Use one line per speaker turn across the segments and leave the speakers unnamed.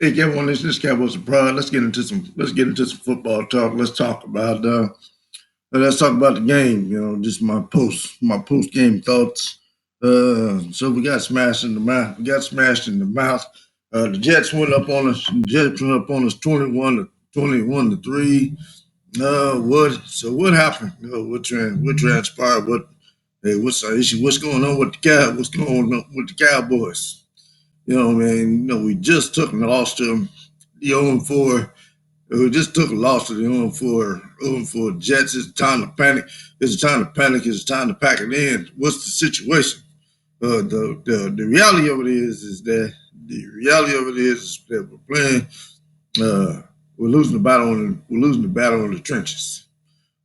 Hey, Kevin, this Cowboys abroad. Let's get into some football talk. Let's talk about the game. Just my post game thoughts. So we got smashed in the mouth. We got smashed in the mouth. The Jets went up on us. The Jets went up on us 21 to 3. What happened? What transpired? What's the issue? What's going on with the What's going on with the Cowboys? We just took and lost to the 0-4. We just took a loss to the 0-4 Jets. It's time to panic. It's time to panic. It's time to pack it in. What's the situation? The reality of it is that we're playing. We're losing the battle. We're losing the battle in the trenches.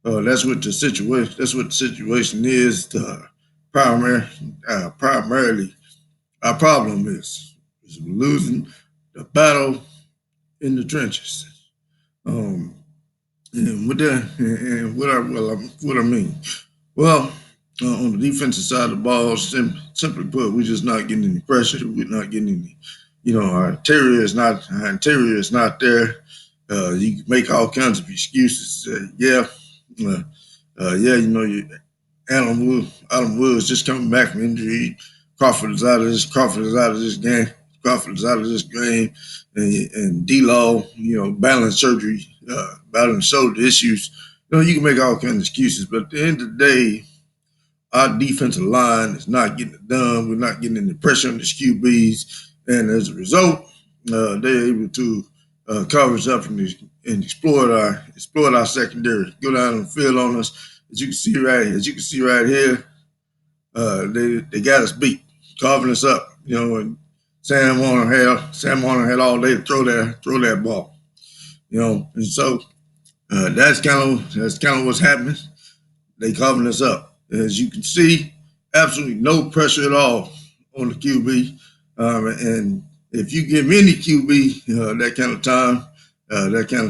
That's what the situation. That's what the situation is. Primarily, our problem is losing the battle in the trenches. Um, and with that, and what I mean, well, on the defensive side of the ball, simply put, we're just not getting any pressure. We're not getting any. Our interior is not there. You can make all kinds of excuses. Uh, yeah, Adam Woods just coming back from injury. Crawford is out of this game. Crawford is out of this game, and D-Law, battling shoulder issues. You can make all kinds of excuses, but at the end of the day, our defensive line is not getting it done. We're not getting any pressure on the QBs, and as a result, they're able to cover up and exploit our secondary. Go down the field on us, as you can see right here. They got us beat, carving us up. And Sam Warner had all day to throw that ball. And so that's kind of what's happening. They carving us up. As you can see, absolutely no pressure at all on the QB. And if you give any QB that kind of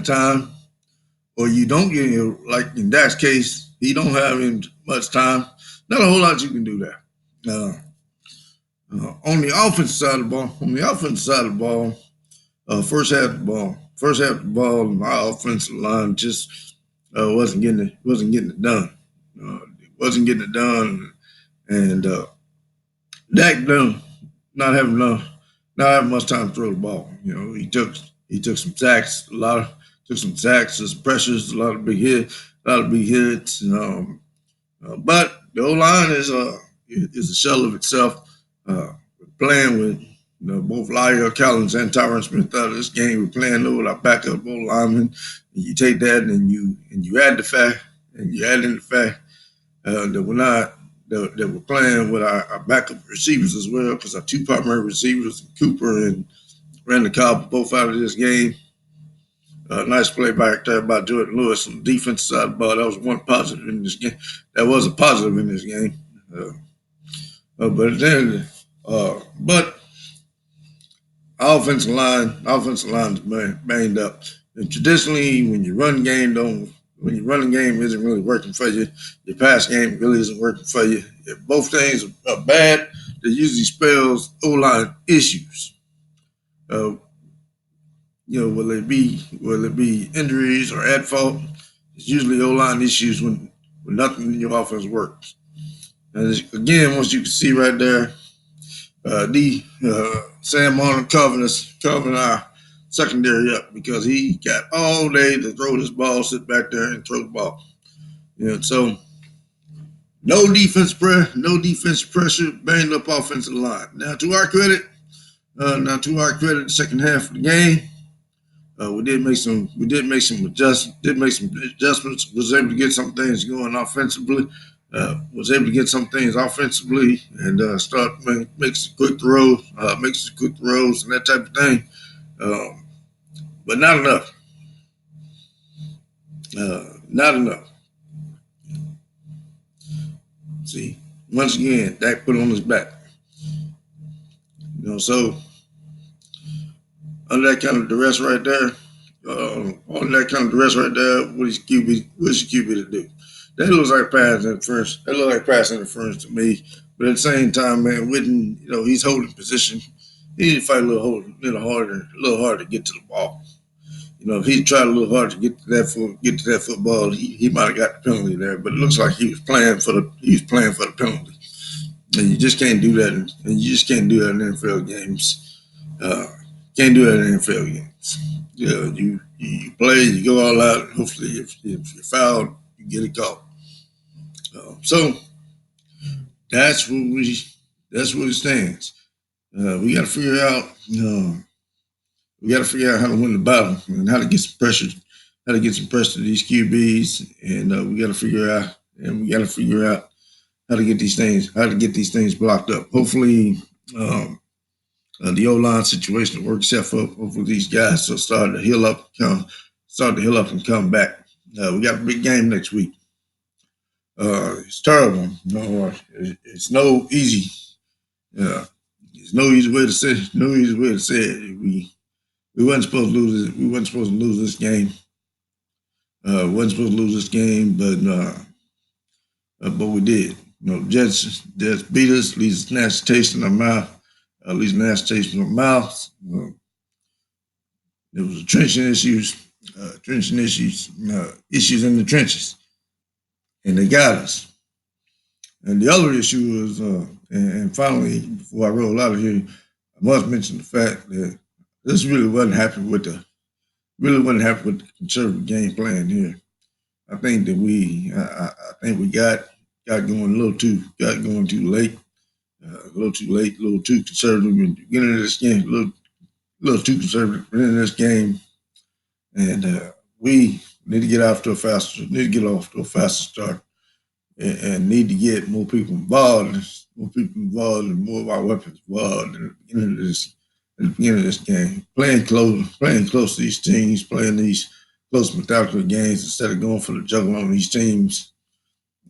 time, or you don't get any, like in Dak's case, he don't have any much time. Not a whole lot you can do there. Uh, on the offensive side of the ball, my offensive line just wasn't getting it done. It wasn't getting it done, and Dak done not having much time to throw the ball. He took some sacks, some pressures, a lot of big hits. But the O line is a shell of itself. Playing with both Lyle Collins and Tyron Smith out of this game. We're playing with our backup O lineman. And you take that and you add in the fact that we're playing with our backup receivers as well, because our two primary receivers, Cooper and Randy Cobb, both out of this game. Nice play back there by Jordan Lewis on the defensive side of the ball. That was one positive in this game. That was a positive in this game. But offensive line is banged up. And traditionally, when your running game isn't really working for you, your pass game really isn't working for you. If both things are bad, that usually spells O-line issues. Will it be injuries or at fault? It's usually O-line issues when nothing in your offense works. And again, once you can see right there, Sam Arnold covering our secondary up, because he got all day to throw this ball, sit back there and throw the ball. So no defense pressure, banged up offensive line. Now to our credit, the second half of the game, we did make some adjustments. Was able to get some things going offensively. And start make some quick throws, and that type of thing. Um, but not enough. Not enough. See, once again, Dak put on his back. So under that kind of duress right there, what is QB to do? That looks like passing interference to me. But at the same time, man, Witten, he's holding position. he need to fight a little harder to get to the ball. You know, if he tried a little hard to get to that football, he might have got the penalty there. But it looks like he was playing for the penalty, and you just can't do that. And you just can't do that in NFL games. Uh, can't do that in NFL games. You play, you go all out. Hopefully, if you're fouled, you get it caught. So that's what we that's what it stands. We got to figure out. We got to figure out how to win the battle and how to get some pressure to these QBs, and we got to figure out how to get these things blocked up. Hopefully, um, the O line situation will work itself up. Hopefully, these guys will start to heal up and come back. We got a big game next week. It's terrible. No, it's no easy. Uh, there's no easy way to say. No easy way to say it. We wasn't supposed to lose it. We wasn't supposed to lose this game. Wasn't supposed to lose this game, but we did. You know, Jets beat us, leaves a nasty taste in our mouth, leaves a nasty taste in our mouths. There was issues in the trenches, and they got us. And the other issue was, and finally, before I roll out of here, I must mention the fact that this really wasn't happy with the conservative game plan here. I think we got going got going too late, a little too conservative in the beginning of this game, a little too conservative in this game, and we need to get off to a faster start, and need to get more people involved, and more of our weapons involved at the beginning of this game, playing close to these teams, playing these close methodical games instead of going for the juggle on these teams.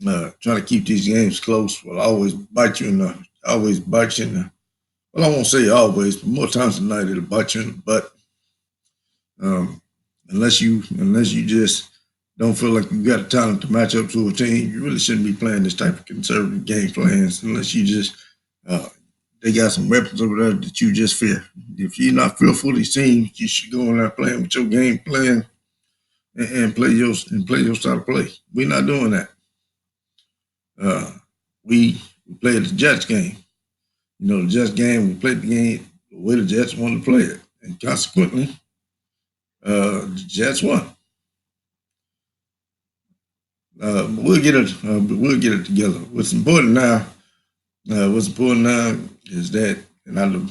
Trying to keep these games close will always bite you in the. Well, I won't say always, but more times than not, it'll bite you in the butt. Um, unless you just don't feel like you got the talent to match up to a team, you really shouldn't be playing this type of conservative game plans unless you just uh, they got some weapons over there that you just fear. If you're not fearful of these teams, you should go in there playing with your game plan and play your style of play. We're not doing that. Uh, we played the Jets game. You know, the Jets game, we played the game the way the Jets wanted to play it. And consequently, the Jets won. We'll get it together. What's important now is that, and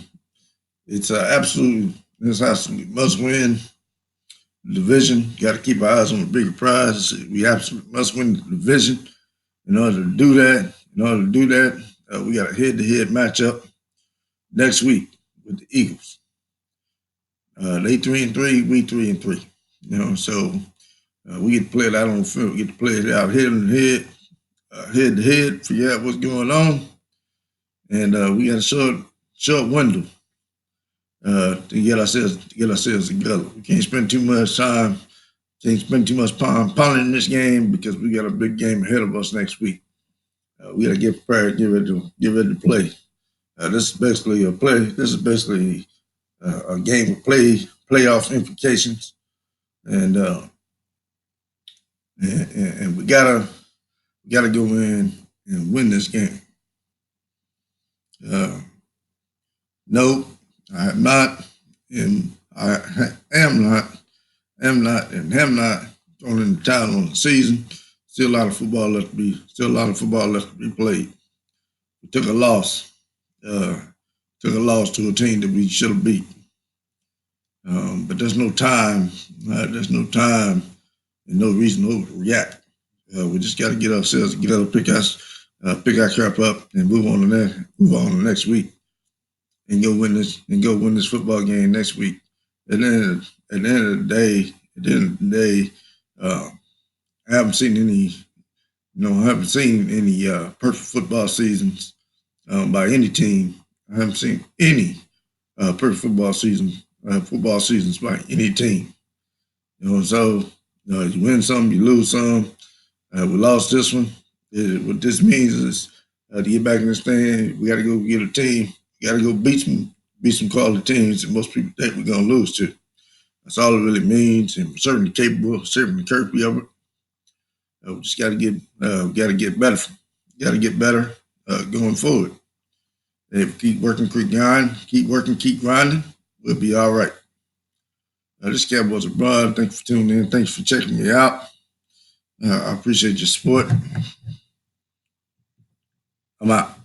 it's absolutely must win division. Got to keep our eyes on the bigger prize. We absolutely must win the division. In order to do that, we got a head-to-head matchup next week with the Eagles. They 3-3, we 3-3. You know, so we get to play it out on the field. We get to play it out head to head, figure out what's going on, and we got a short window to get ourselves together. We can't spend too much time, can't spend too much time pounding this game because we got a big game ahead of us next week. We got to get prepared, get ready to play. This is basically a game of playoff implications, and and we gotta go in and win this game. Uh, no, I have not, and I am not throwing in the towel on the season. Still a lot of football left to be played. We took a loss, uh, to a team that we should have beat. But there's no time. There's no time and no reason to overreact. We just got to pick our crap up, and move on to next week, and go win this football game next week. At the end of the day, uh, I haven't seen any, perfect football seasons by any team. I haven't seen any perfect football seasons by any team. So you win some, you lose some. We lost this one. What this means is to get back in this thing, we got to go get a team. We got to go be some quality teams that most people think we're gonna lose to. That's all it really means, and we're certainly capable, certainly capable of it. We just got to get better, got to get better going forward. And if we keep working, keep grinding, we'll be all right. This Cowboys abroad. Thanks for tuning in. Thanks for checking me out. I appreciate your support. I'm out.